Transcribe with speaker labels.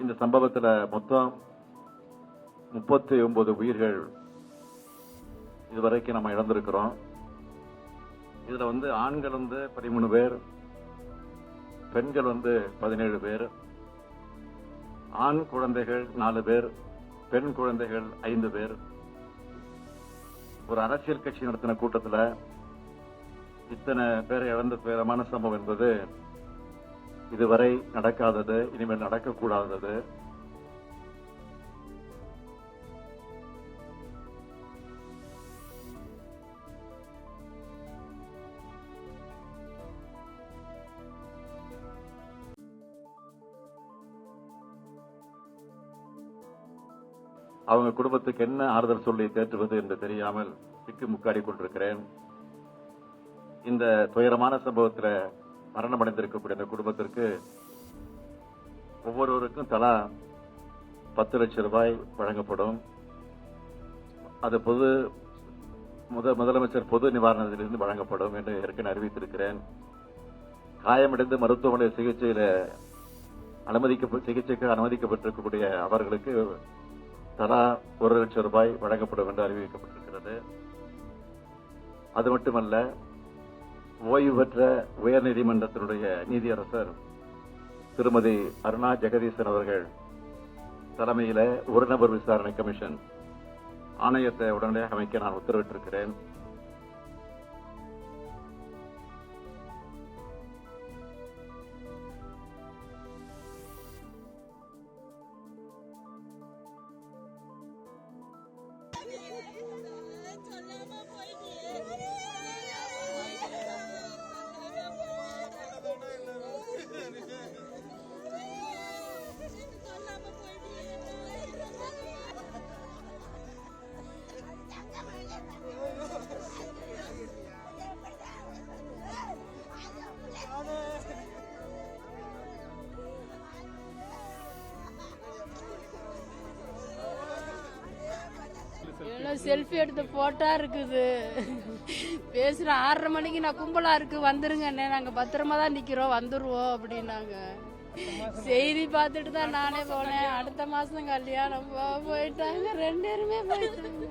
Speaker 1: இந்த சம்பவத்தில் மொத்தம் 39 உயிர்கள் இதுவரைக்கும் நம்ம இழந்திருக்கிறோம். இதுல ஆண்கள் 13 பேர், பெண்கள் 17 பேர், ஆண் குழந்தைகள் 4 பேர், பெண் குழந்தைகள் 5 பேர். ஒரு அரசியல் கட்சி நடத்தின கூட்டத்தில் இத்தனை பேரை இழந்த துயரமான சம்பவம் என்பது இதுவரை நடக்காதது, இனிமேல் நடக்கக்கூடாதது. அவங்க குடும்பத்துக்கு என்ன ஆறுதல் சொல்லி தேற்றுவது என்று தெரியாமல் திக்கு முக்காடி கொண்டிருக்கிறேன். இந்த துயரமான சம்பவத்தில் மரணமடைந்திருக்கக்கூடிய இந்த குடும்பத்திற்கு ஒவ்வொருவருக்கும் தலா 10 லட்சம் ரூபாய் வழங்கப்படும். அது முதலமைச்சர் பொது நிவாரணத்திலிருந்து வழங்கப்படும் என்று ஏற்கனவே அறிவித்திருக்கிறேன். காயமடைந்து மருத்துவமனை சிகிச்சைக்கு அனுமதிக்கப்பட்டிருக்கக்கூடிய அவர்களுக்கு தலா 1 லட்சம் ரூபாய் வழங்கப்படும் என்று அறிவிக்கப்பட்டிருக்கிறது. அது மட்டுமல்ல, ஓய்வு பெற்ற உயர்நீதிமன்றத்தினுடைய நீதியரசர் திருமதி அருணா ஜெகதீசன் அவர்கள் தலைமையில ஒரு நபர் விசாரணை கமிஷன் ஆணையத்தை உடனடியாக அமைக்க நான் உத்தரவிட்டிருக்கிறேன்.
Speaker 2: செல்ஃபி எடுத்த போட்டா இருக்குது. பேசுற 6:30 மணிக்கு நான் கும்பலா இருக்கு வந்துருங்க, நாங்க பத்திரமா தான் நிக்கிறோம், வந்துருவோம் அப்படின்னாங்க. செய்தி பார்த்துட்டு தான் நானே போனேன். அடுத்த மாசம் கல்யாணம் போயிட்டாங்க, 2 பேருமே போயிட்டாங்க.